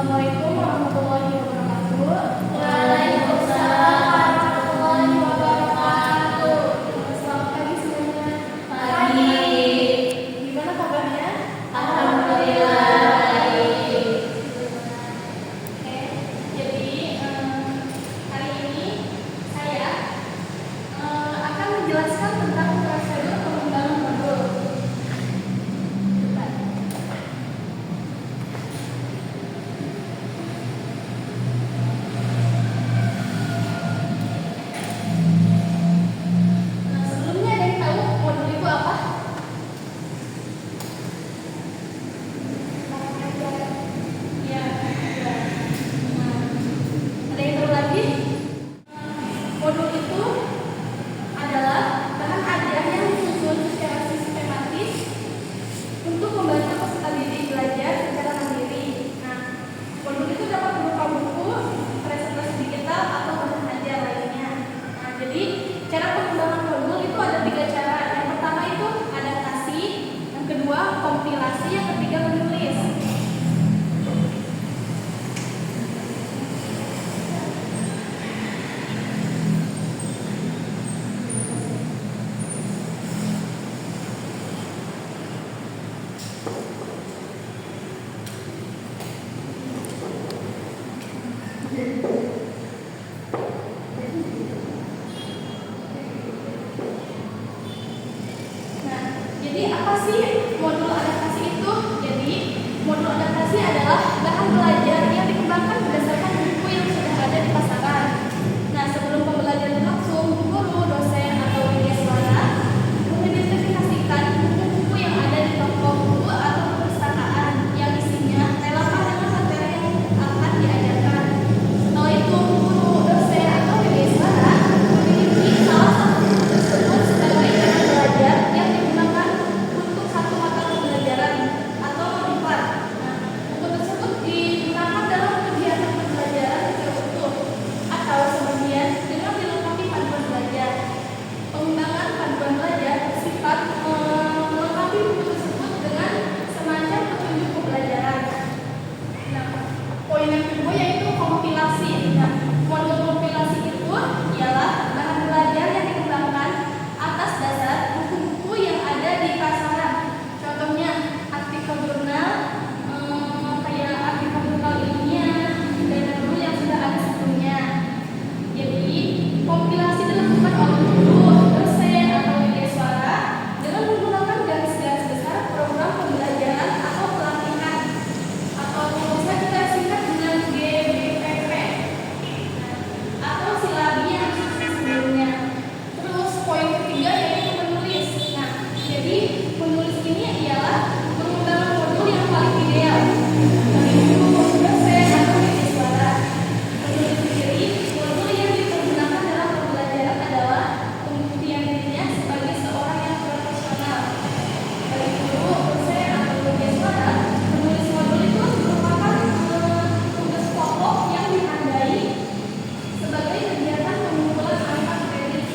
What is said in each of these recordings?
Assalamualaikum warahmatullahi wabarakatuh. Waalaikumsalam warahmatullahi wabarakatuh. Selamat pagi semuanya. Pagi. Gimana kabarnya? Alhamdulillah baik. Oke, jadi hari ini saya akan menjelaskan tentang prosedur pengembangan modul. Sebelumnya ada yang tahu modul itu apa? Ya, ada yang tahu lagi? Modul itu adalah bahan ajar yang disusun secara sistematis untuk membantu peserta didik belajar secara mandiri. Nah, modul itu dapat berupa buku, presentasi digital, atau bahan ajar lainnya. Nah, jadi cara pengembangan modul itu ada 3 cara. Yang pertama itu adaptasi, yang kedua kompilasi, yang ketiga menulis. Nah, jadi apa sih modul adaptasi itu? Jadi, modul adaptasi adalah bahan belajar yang dikembangkan berdasarkan buku yang sudah ada di pasaran. Nah, sebelum pembelajaran berlangsung, guru, dosen, atau media suara mengidentifikasikan buku-buku yang ada di toko buku atau perpustakaan yang isinya relevan dengan materi yang akan diajarkan. Setelah itu, guru, dosen, atau media suara memiliki salah satu buku tersebut sebagai bahan belajar yang digunakan untuk satu mata pembelajaran atau modul. Nah, buku tersebut digunakan dalam kegiatan pembelajaran secara utuh atau sebagian dengan dilengkapi panduan belajar. Pengembangan panduan belajar bersifat melengkapi buku tersebut dengan semacam petunjuk pembelajaran. Nah, poin yang kedua yaitu kompilasi. Nah, modul kompilasi itu ialah bahan belajar yang dikembangkan atas dasar buku-buku yang ada di pasaran. Contohnya artikel jurnal, kayak artikel jurnal ilmiah, dan jurnal yang sudah ada sebelumnya. Jadi, kompilasi dilakukan oleh guru, dosen, atau media suara dengan menggunakan garis-garis besar program pembelajaran atau pelatihan, atau bisa kita singkat dengan GBPP, atau silabi yang sebelumnya. Terus poin ketiga yaitu menulis. Nah, jadi menulis ini ialah pengembangan modul yang paling ideal bagi guru, dosen, atau media suara. Menulis sendiri, modul yang dipergunakan dalam pembelajaran adalah pembuktian dirinya sebagai seorang yang profesional. Bagi guru, dosen, atau media suara, menulis modul itu merupakan tugas pokok yang ditandai sebagai kegiatan pengumpulan angka kredit.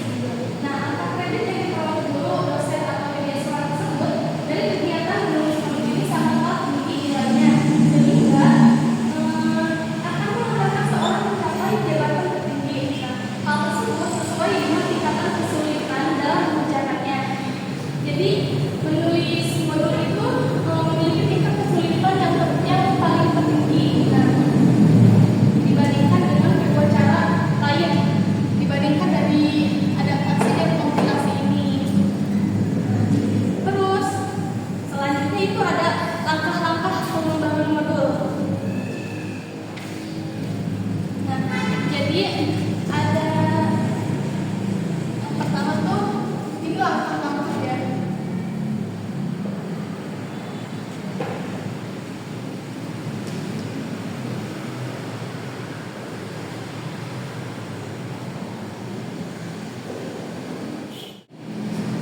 Nah, angka kredit yang diperoleh guru, dosen, atau media suara tersebut dari kegiatan menulis modul ini sangatlah tinggi nilainya, sehingga akan mengantarkan seorang mencapai jabatan tertinggi. Nah, hal tersebut sesuai dengan tingkatan kesulitan dalam mengerjakannya. Jadi, menulis modul itu memiliki tingkat kesulitan yang paling tertinggi. Nah, dibandingkan dengan kedua cara lain, dibandingkan dari adaptasi dan kompilasi ini. Terus selanjutnya itu ada langkah-langkah pengembangan modul. Nah, jadi ada yang pertama tuh ini langkah-langkah ya.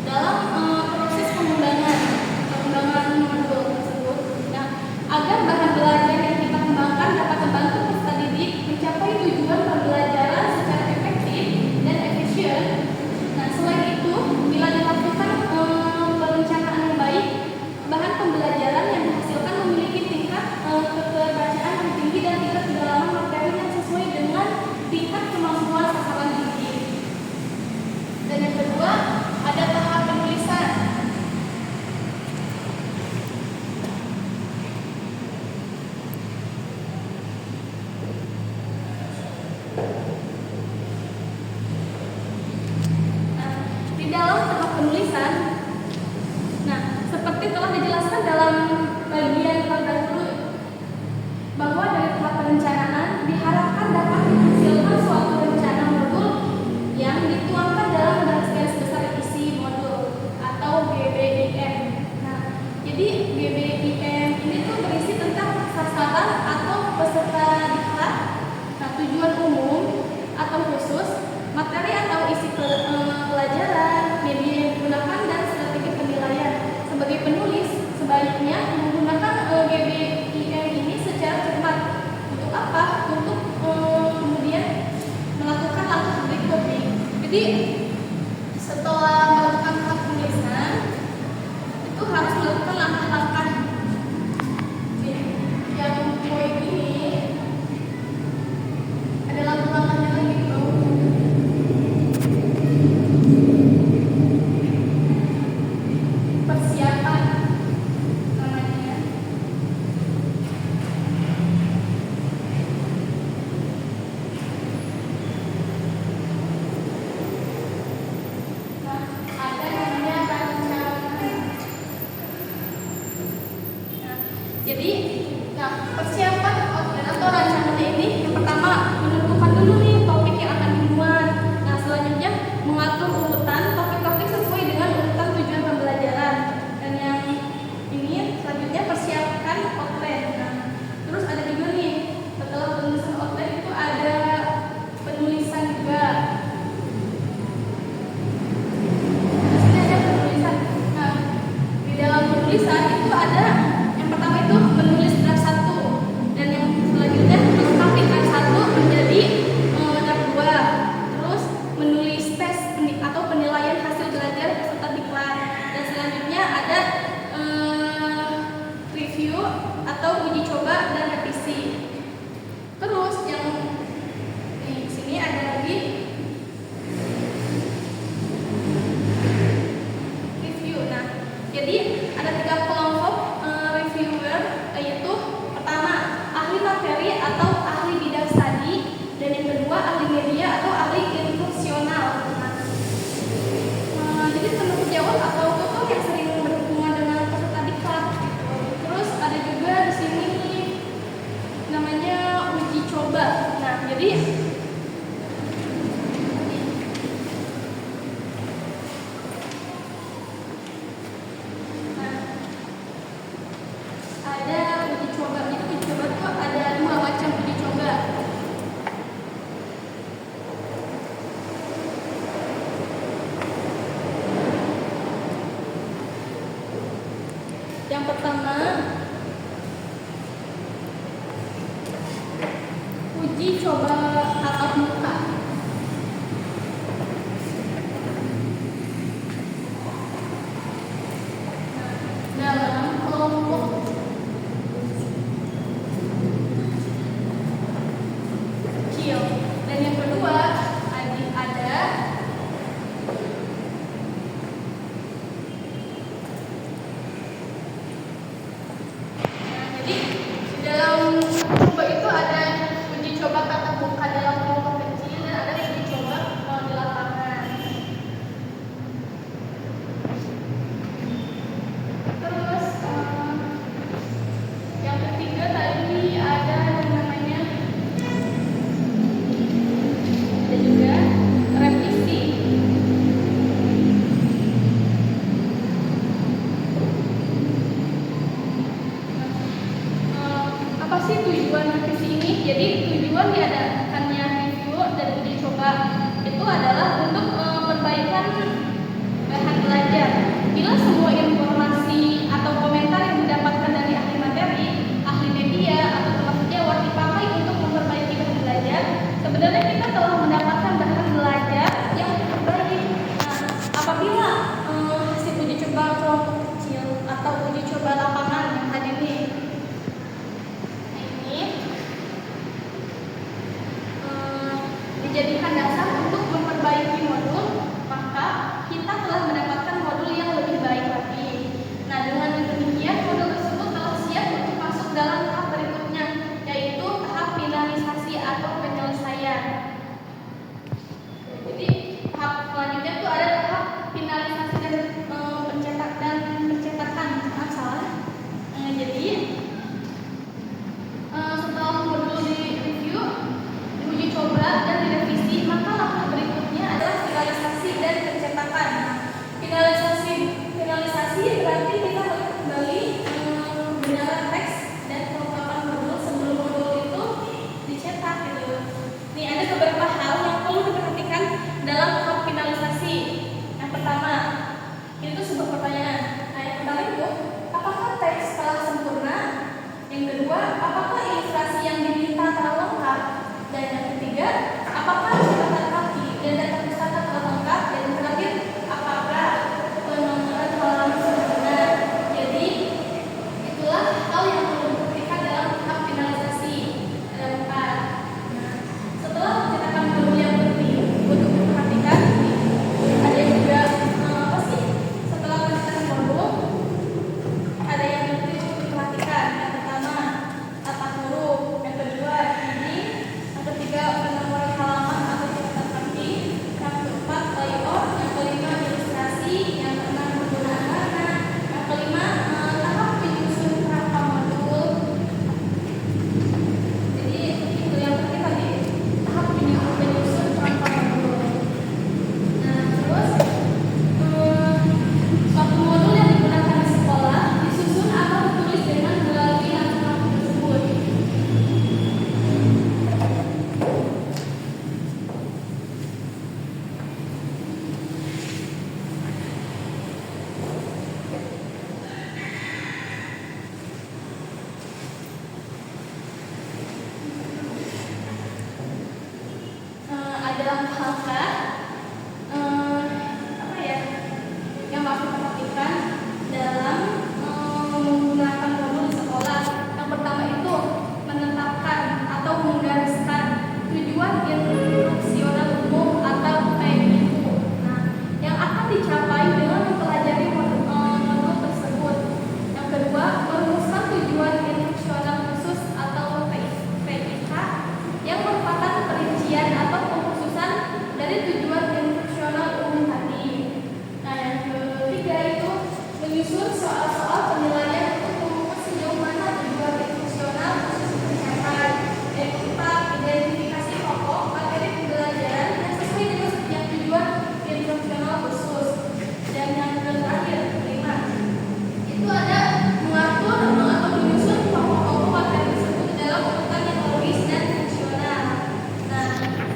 Dalam proses pengembangan modul tersebut, nah, agar bahan belajar yang kita kembangkan dapat membantu peserta didik mencapai tujuan pembelajaran bagian terdahulu bahwa dari tahap perencanaan diharapkan dapat menghasilkan suatu rencana modul yang dituangkan dalam garis besar isi modul atau GBIM. Nah, jadi GBIM ini tuh berisi tentang sasaran atau peserta diklat, nah, tujuan umum atau khusus, materi atau isi pelajaran, media yang digunakan, dan strategi penilaian. Sebagai penulis, sebaiknya menggunakan GBIM ini secara cermat. Untuk apa? Untuk kemudian melakukan langkah berikut nih. Jadi setelah melakukan tahap penulisan, itu harus melakukan langkah-langkah yang poin ini ada langkah-langkahnya lagi tuh. Persiapan namanya. Nah, ada namanya rancangan. Nah, jadi, persiapan outline atau rancangannya ini yang pertama menentukan dulu nih topik yang akan dimuat. Nah, selanjutnya mengatur urutan topik-topik sesuai dengan urutan tujuan pembelajaran. Dan yang ini selanjutnya persiapkan outline. Nah, terus ada juga nih setelah penulisan outline itu ada penulisan juga. Di sini ada penulisan. Nah, di dalam penulisan itu ada yang pertama itu menulis draft 1, dan yang selanjutnya melengkapi draft 1 menjadi draft 2. Terus menulis tes atau penilaian hasil belajar peserta diklat, dan selanjutnya ada review atau uji coba dan revisi. Terus yang di sini ada lagi review. Nah, jadi ada 3 kelompok reviewer, yaitu pertama ahli materi atau ahli bidang studi, dan yang kedua ahli media atau ahli instruksional. Jadi penanggung jawab atau tutor yang sering berhubungan dengan peserta diklat gitu. Terus ada juga di sini namanya uji coba. Nah, jadi ada uji coba. Jadi uji coba itu ada 2 macam uji coba. Yang pertama, uji coba tatap muka. Dalam kelompok kecil. Dan yang kedua ada jadi di dalam coba itu ada uji coba tatap muka dalam kelompok kecil, dan ada uji coba di lapangan. Terus yang ketiga tadi ada namanya ada juga revisi. Apa sih tujuan revisi ini? Jadi tujuan diadakannya review dan uji coba itu adalah untuk perbaikan bahan belajar. Bila semua informasi atau komentar yang didapatkan dari ahli materi, ahli media, atau teman sejawat dipakai untuk memperbaiki bahan belajar, sebenarnya kita telah mendapatkan bahan belajar yang terbaik. Nah, apabila hasil uji coba kelompok kecil atau uji coba lapangan yang tadi nih ini dijadikan dasar untuk memperbaiki modul, maka kita telah mendapatkan modul yang lebih baik lagi. Nah, dengan demikian modul tersebut telah siap untuk masuk dalam tahap berikutnya, yaitu tahap finalisasi atau penyelesaian. Jadi tahap selanjutnya itu ada tahap finalisasi dan pencetakan. Jadi ada langkah-langkah yang harus kita perhatikan dalam menggunakan modul di sekolah. Yang pertama itu menetapkan atau menggariskan tujuan instruksional umum atau PIU. Nah, yang akan dicapai dengan mempelajari modul tersebut. Yang kedua, merumuskan tujuan instruksional khusus atau PIK yang merupakan perincian atau pengkhususan dari tujuan instruksional umum tadi. Nah, yang ketiga itu menyusun soal-soal penilaian untuk mengukur sejauh mana tujuan instruksional khusus tercapai. Yang keempat, identifikasi pokok materi pembelajaran yang sesuai dengan setiap tujuan instruksional khusus. Dan yang terakhir, kelima, itu ada mengatur atau menyusun pokok-pokok materi tersebut dalam urutan yang logis dan fungsional. Nah,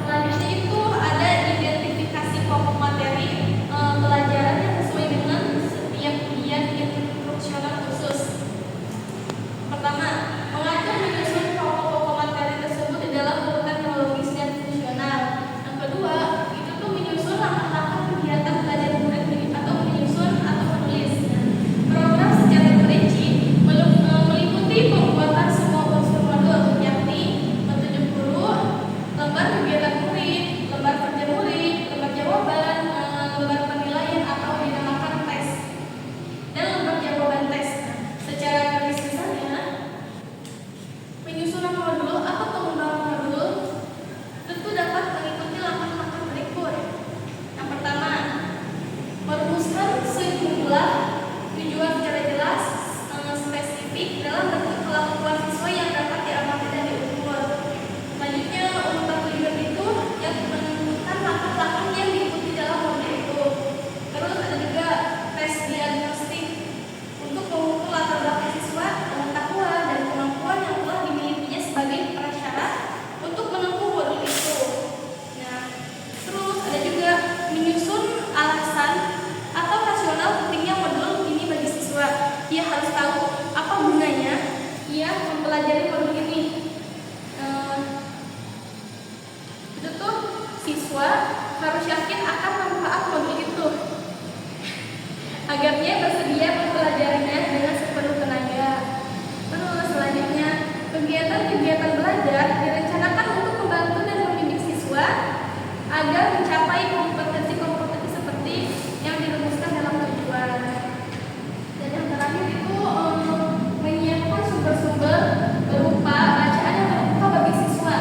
selanjutnya itu ada identifikasi pokok materi pelajaran yang sesuai dengan setiap ujian instruksional khusus. Pertama, mengatur menyusun pokok-pokok materi tersebut di dalam urutan yang logis dan fungsional. Yang kedua, itu tuh menyusun langkah-langkah kegiatan belajar murid atau menyusun atau menulis. Program secara perinci meliputi pembuatan semua unsur modul, yakni petunjuk guru, lembar kegiatan murid, lembar kerja murid, lembar jawaban, lembar penilaian atau dinamakan tes, dan lembar jawaban tes. Secara garis besarnya, penyusunan modul atau pengembangan modul tentu dapat mengikuti langkah-langkah berikut. Yang pertama, merumuskan sejumlah tujuan secara jelas, spesifik dalam bentuk kelakuan siswa yang dapat diamati dan diukur. Selanjutnya, urutan tujuan itu yang menentukan langkah-langkah yang diikuti dalam modul itu. Terus ada juga tes diagnostik untuk mengukur latar belakang siswa, pengetahuan dan kemampuan yang telah dimilikinya sebagai prasyarat untuk menempuh modul itu. Nah, terus ada juga menyusun alasan atau rasional pentingnya modul ini bagi siswa. Ia harus tahu apa gunanya ia mempelajari modul ini. Itu tuh siswa harus yakin akan manfaat modul itu agar dia bersedia mempelajarinya dengan sepenuh tenaga. Terus selanjutnya, kegiatan-kegiatan belajar direncanakan untuk membantu dan membimbing siswa agar mencapai kompetensi-kompetensi seperti yang dirumuskan dalam tujuan. Dan yang terakhir itu menyiapkan sumber-sumber berupa bacaan yang terbuka bagi siswa.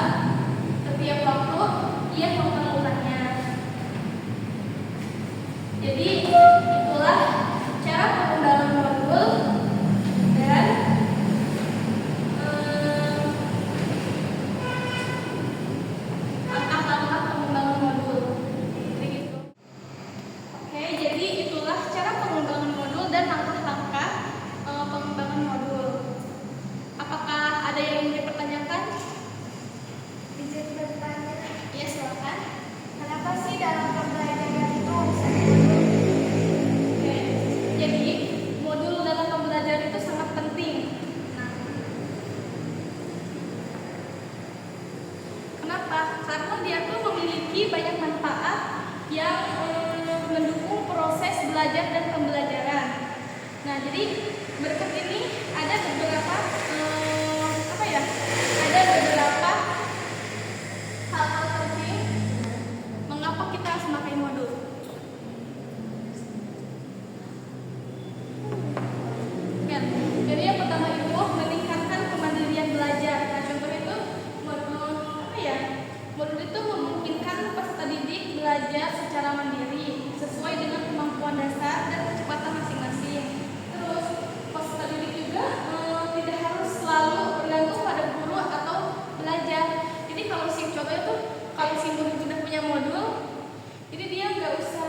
Setiap waktu ia memerlukannya. Jadi itulah cara pengembangan modul dan langkah-langkah pengembangan modul. Begitu. Oke, jadi itulah cara pengembangan modul dan langkah-langkah pengembangan modul. Apakah ada yang ingin dipertanyakan? Izin bertanya, Ya, silakan. kenapa sih dalam pembelajaran itu bisa dibutuhkan? Oke, jadi modul dalam pembelajaran itu sangat penting. Nah, kenapa? Karena dia tuh memiliki banyak manfaat yang mendukung proses belajar dan pembelajaran. Nah, jadi berikut ini ada beberapa ada beberapa hal-hal penting mengapa kita harus memakai modul. Ya, jadi yang pertama itu meningkatkan kemandirian belajar. Nah, contoh itu modul modul itu memungkinkan peserta didik belajar secara mandiri sesuai dengan kemampuan dasar dan kecepatan masing-masing. Terus peserta didik juga tidak harus selalu bergantung pada guru atau belajar. Jadi kalau si guru sudah punya modul, jadi dia nggak usah.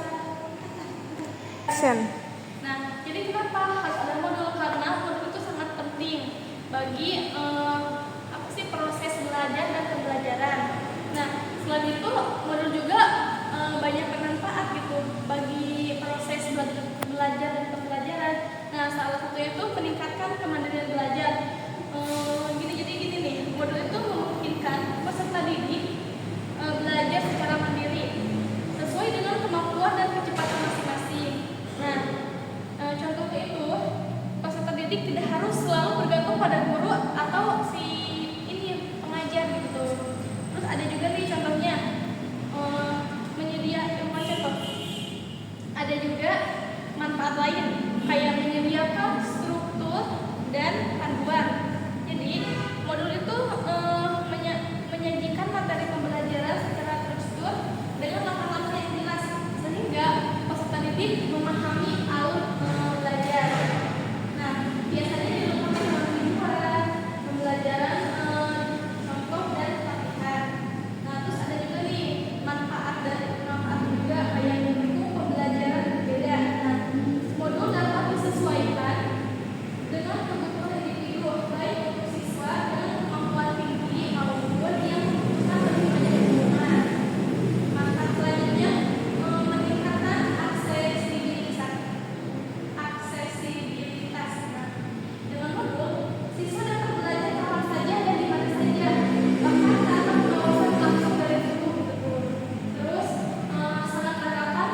Nah, jadi kenapa harus ada modul? Karena modul itu sangat penting bagi proses belajar dan pembelajaran. Nah, selain itu modul juga banyak bermanfaat gitu bagi proses belajar dan pembelajaran. Nah, salah satunya itu meningkatkan kemandirian belajar. Jadi gini nih, modul itu memungkinkan peserta didik belajar secara mandiri pada guru atau si ini pengajar gitu. Terus ada juga nih contohnya menyediakan contoh. Ada juga manfaat lain kayak menyediakan struktur dan panduan. Jadi modul itu menyajikan materi pembelajaran secara terstruktur dengan langkah-langkah yang jelas sehingga peserta didik memahami alur belajar. Nah, biasanya dilengkapi dengan video, pembelajaran contoh dan latihan. Nah, terus ada juga nih manfaat juga kayak mendukung pembelajaran berbeda. Nah, modul dapat disesuaikan dengan kebutuhan individu baik untuk siswa dengan kemampuan tinggi maupun yang membutuhkan lebih banyak dukungan. Manfaat selanjutnya meningkatkan aksesibilitas. Nah, dengan modul siswa dapat belajar kapan saja dan di mana saja, bahkan tanpa pengawasan langsung dari guru gitu. Terus sangat relevan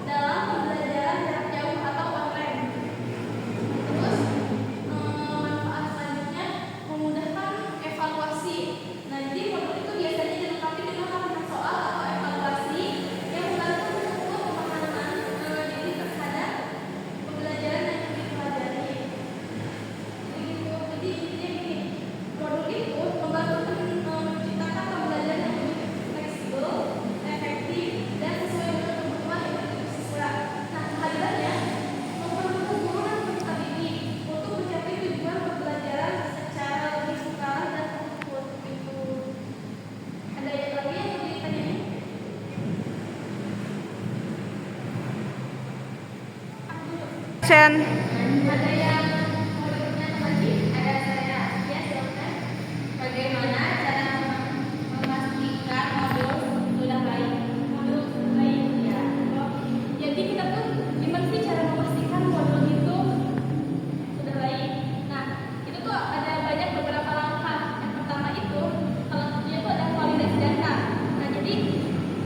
dalam pembelajaran jarak jauh atau online. Terus manfaat selanjutnya memudahkan evaluasi. Nah, jadi modul itu biasanya dilengkapi dengan latihan soal atau evaluasi yang membantu mengukur pemahaman diri terhadap pembelajaran yang dipelajari. Jadi intinya gini, modul itu membantu menciptakan pembelajaran yang lebih fleksibel, efektif, dan sesuai dengan kebutuhan individu siswa. Nah, kehadirannya mempermudah guru dan peserta didik untuk mencapai tujuan pembelajaran secara lebih sukarela dan terukur gitu. Ada yang lagi yang mau ditanyain? Aku dulu. Ada yang mau bertanya lagi? Ada saya. Ya, silakan. Bagaimana cara memastikan modul sudah baik? Modul sudah baik, ya. Jadi kita tuh gimana sih cara memastikan modul itu sudah baik? Nah, itu tuh ada banyak beberapa langkah. Yang pertama itu, salah satunya itu ada validasi data. Nah, jadi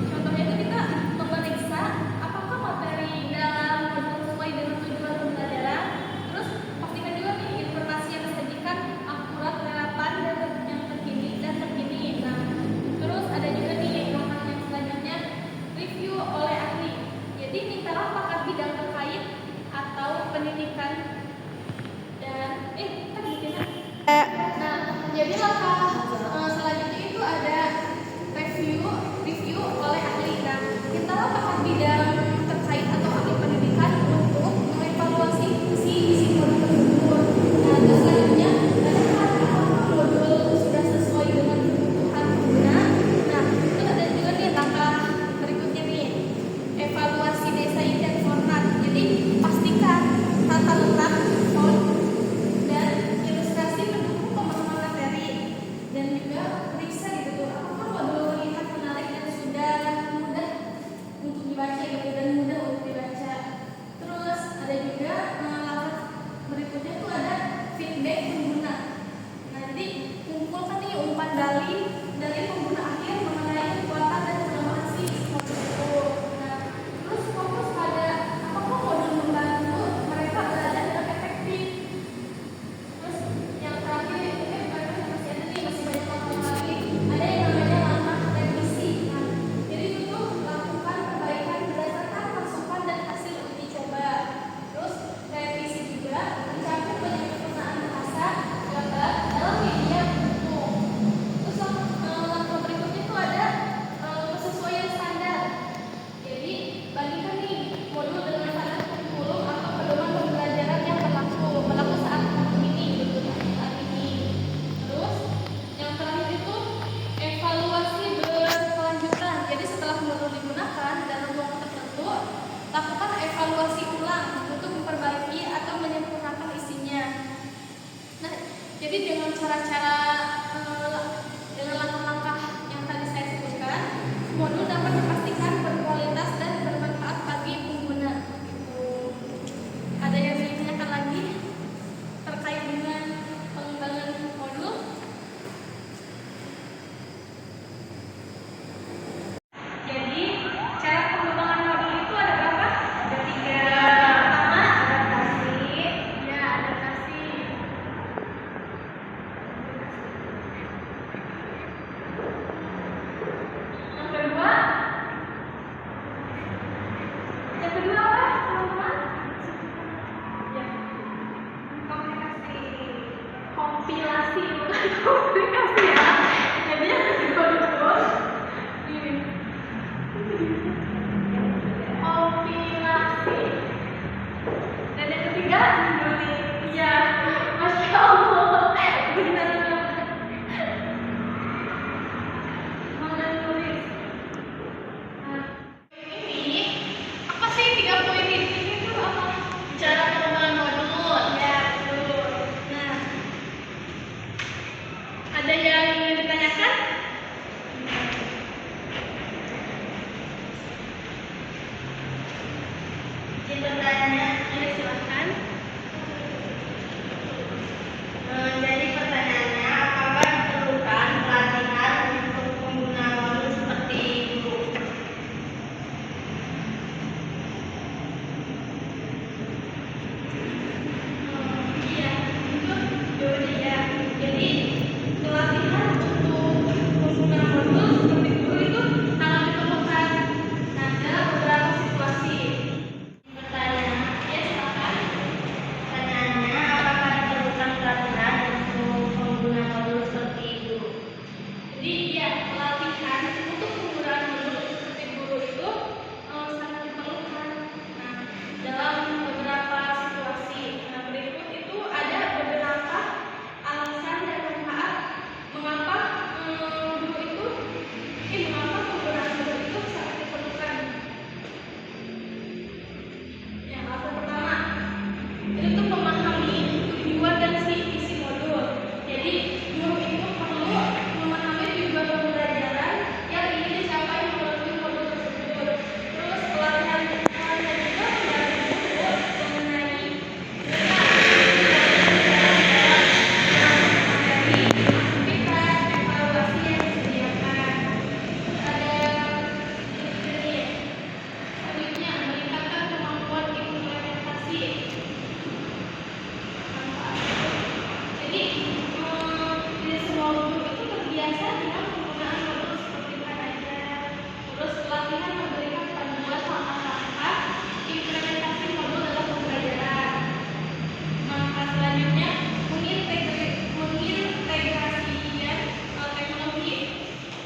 contohnya itu kita memeriksa apakah materi dalam modul sesuai dengan tujuan pembelajaran.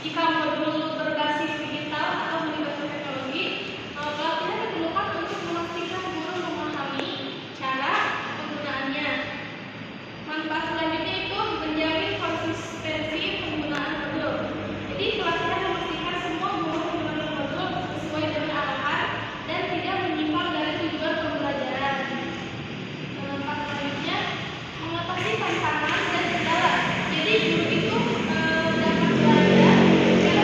Jika modul berbasis digital atau melibatkan teknologi, pelatihan diperlukan untuk memastikan guru memahami cara penggunaannya. Manfaat selanjutnya itu menjamin konsistensi penggunaan modul. Jadi pelatihan memastikan semua guru menggunakan modul sesuai dengan arahan dan tidak menyimpang dari tujuan pembelajaran. Manfaat selanjutnya mengatasi tantangan dan kendala. Jadi guru itu dapat belajar secara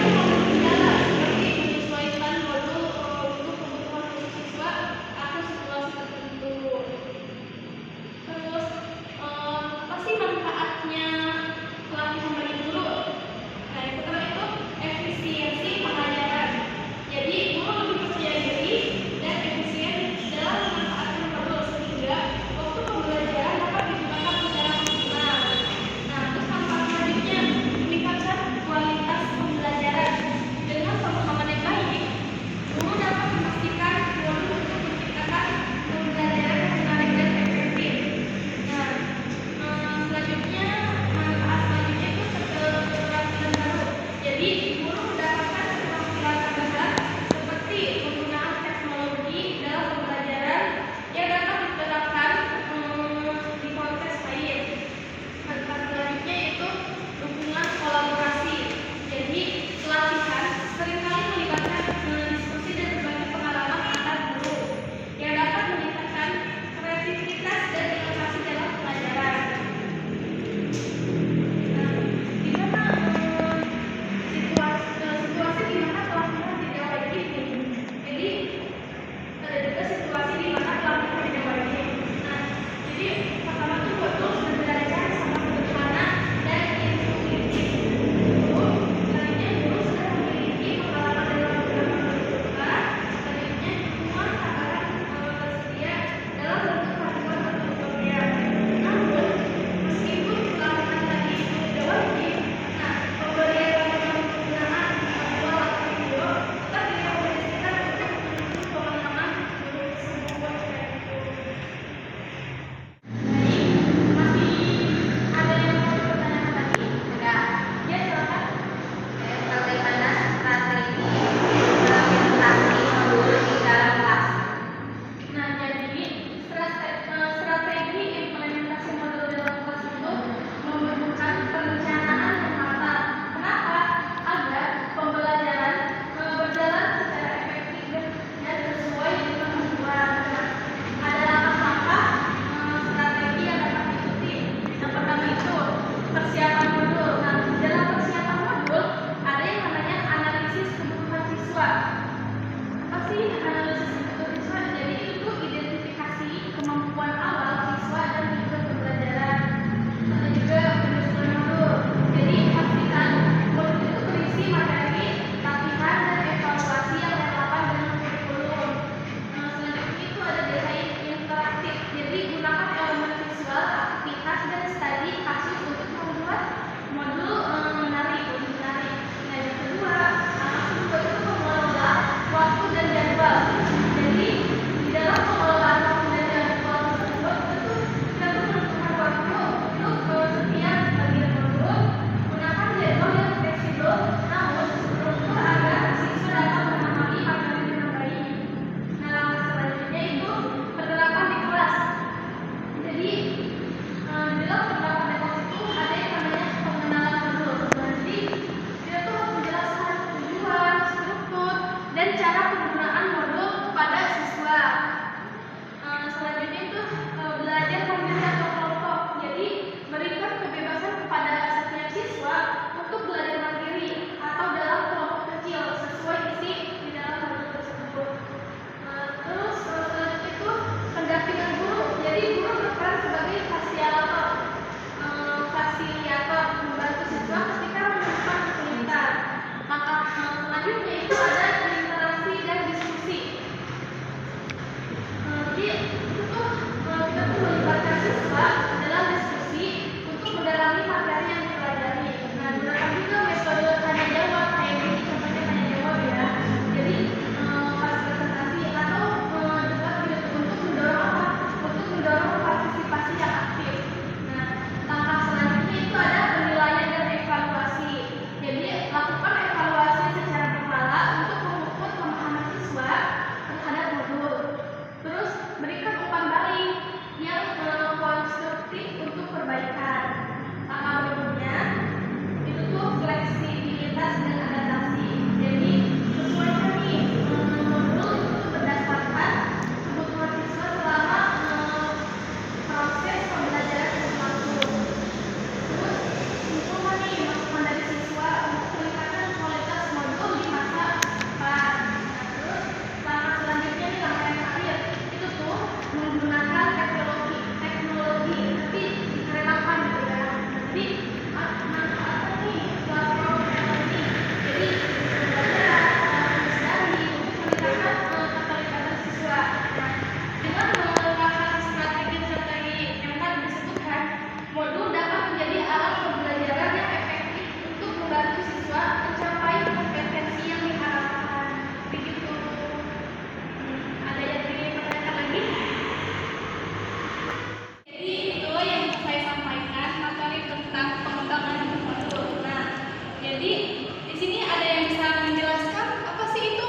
sini ada yang bisa menjelaskan apa sih itu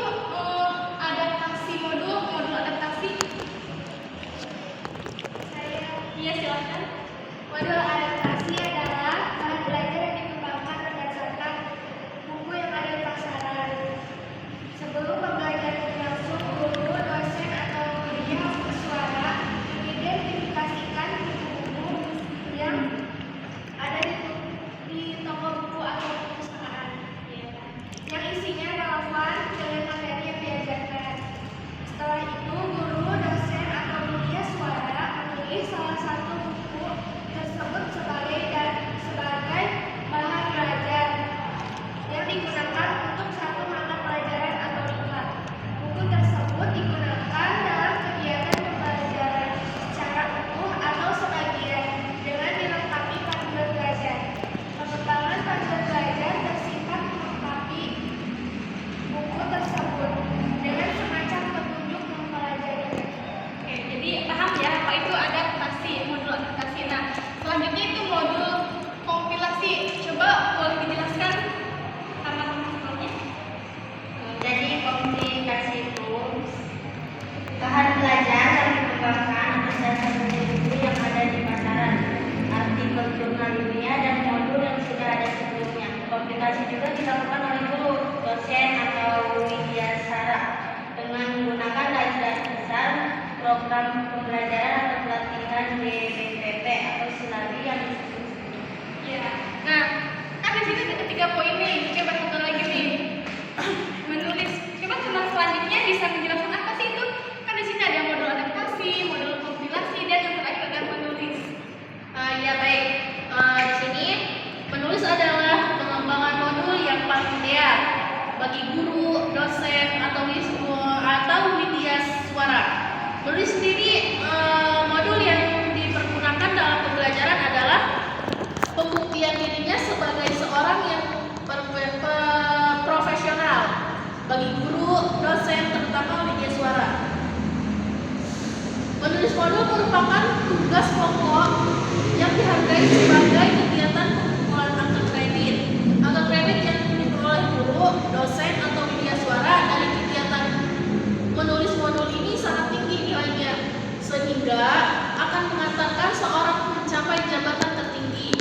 adaptasi modul adaptasi? Iya, silakan. Modul adaptasi adalah bahan belajar yang dikembangkan berdasarkan buku yang ada di pasaran. Sebelum pembelajaran berlangsung, guru, dosen, atau media suara mengidentifikasikan buku-buku yang ada di toko buku atau perpustakaan yang isinya relevan dengan materi yang diajarkan. Setelah itu, guru, dosen, atau media suara memilih salah satu buku tersebut sebagai bahan belajar yang digunakan untuk satu mata pelajaran atau iklan. Buku tersebut digunakan dalam kegiatan pembelajaran secara utuh atau sebagian dengan dilengkapi panduan belajar. Pengembangan panduan belajar bersifat melengkapi buku tersebut dengan semacam petunjuk mempelajarinya. Oke, jadi paham ya apa itu adaptasi, modul adaptasi. Nah, selanjutnya itu modul kompilasi. Coba boleh dijelaskan sama teman-temannya? Jadi komunikasi itu bahan belajar yang dikembangkan atas dasar buku-buku yang ada di pasaran, artikel jurnal ilmiah dan modul yang sudah ada sebelumnya. Komunikasi juga dilakukan oleh guru, dosen atau media suara dengan menggunakan dasar program pembelajaran atau pelatihan BPP atau silari yang disebut. Ya. Nah, kan di sini ada 3 poin nih. Coba satu lagi nih. Menulis. Coba teman selanjutnya bisa menjelaskan apa sih itu? Kan di sini ada modul adaptasi, modul kompilasi, dan yang terakhir ada menulis. Ya baik, di sini menulis adalah pengembangan modul yang paling ideal bagi guru, dosen, atau media suara. Menulis sendiri modul yang dipergunakan dalam pembelajaran adalah pembuktian dirinya sebagai seorang yang profesional bagi guru, dosen, terutama media suara. Menulis modul merupakan tugas pokok yang dihargai sebagai kegiatan pengumpulan angka kredit. Angka kredit yang diperoleh guru, dosen, atau media suara dari kegiatan menulis modul ini sangat tinggi nilainya, sehingga akan mengantarkan seorang mencapai jabatan tertinggi.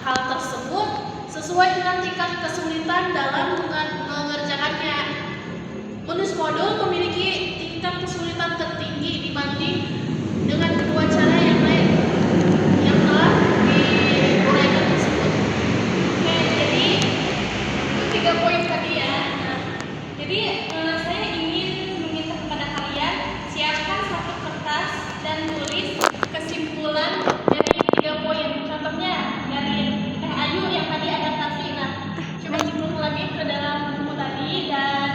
Hal tersebut sesuai dengan tingkat kesulitan dalam mengerjakannya. Menulis modul memiliki tingkat kesulitan tertinggi dibanding dengan kedua cara yang lain yang telah diuraikan tersebut. Oke, jadi itu 3 poin tadi ya. Nah, jadi saya ingin meminta kepada kalian siapkan satu kertas dan tulis kesimpulan dari 3 poin. Contohnya dari Teh Ayu yang tadi adaptasi. Nah, coba jemput lagi ke dalam buku tadi dan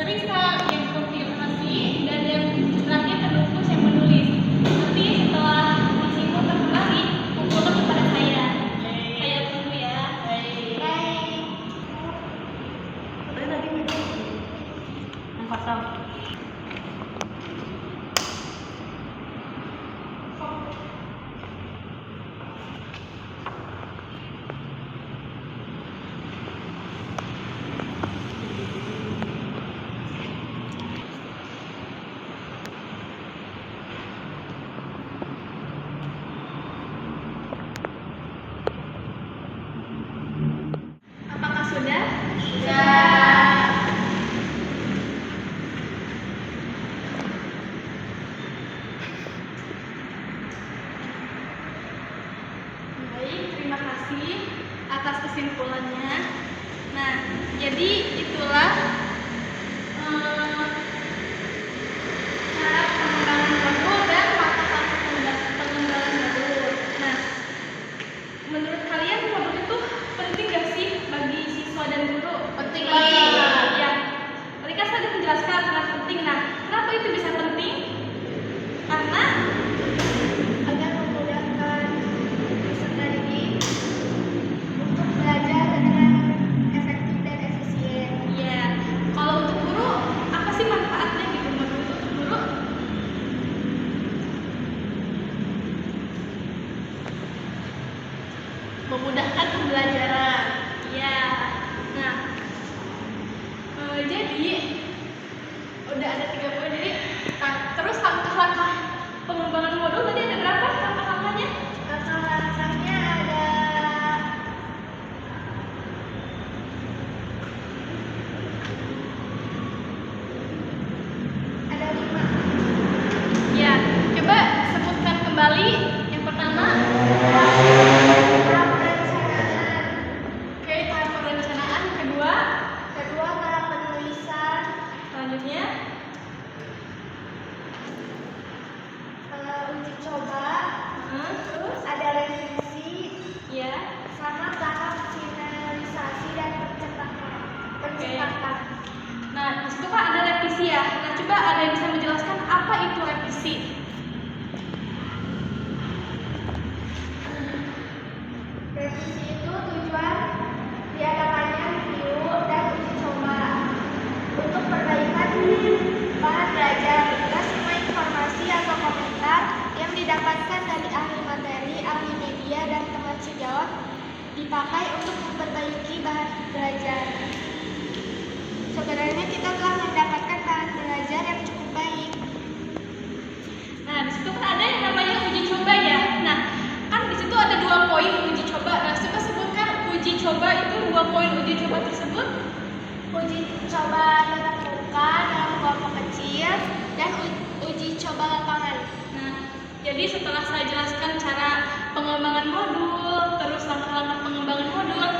Risa yang kompilasi dan yang terakhir kedua yang menulis. Nanti setelah disimpulkan kembali, kumpulkan kepada saya. Saya tunggu ya. Baik. Yang kosong. Apakah sudah? Baik, terima kasih atas kesimpulannya. Nah, jadi itulah cara pengembangan modul dan mata pengembangan modul. Nah, menurut kalian modul itu penting gak sih bagi siswa dan guru? Penting Bagi- banget. Ya. Tadi kan saya sudah menjelaskan sangat penting. Nah, kenapa itu bisa penting? Karena Agar memudahkan peserta didik untuk belajar dengan efektif dan efisien. jadi udah ada 3 poin. Jadi terus langkah-langkah pengembangan modul tadi ada berapa langkah-langkahnya? Langkah-langkahnya ada 5. Ya, coba sebutkan kembali. Yang pertama, Tahap perencanaan. oke, tahap perencanaan. Kedua, Tahap penulisan. selanjutnya, Uji coba. terus, Ada revisi. ya, Sama tahap finalisasi dan pencetakan. nah di situ kan ada revisi ya. Nah coba ada yang bisa menjelaskan apa itu revisi? Revisi itu tujuan diadakannya review dan uji coba untuk perbaikan bahan belajar dan semua informasi atau komentar yang didapatkan dari ahli materi, ahli media, dan teman sejawat dipakai untuk memperbaiki bahan belajar. Sebenarnya kita telah mendapatkan bahan belajar yang cukup baik. Nah di situ kan ada yang namanya uji coba ya. Nah kan di situ ada 2 poin uji coba. Nah coba sebutkan uji coba itu 2 poin uji coba tersebut. Uji coba tatap muka dalam kelompok kecil dan uji coba lapangan. Nah, jadi setelah saya jelaskan cara pengembangan modul, terus langkah-langkah pengembangan modul,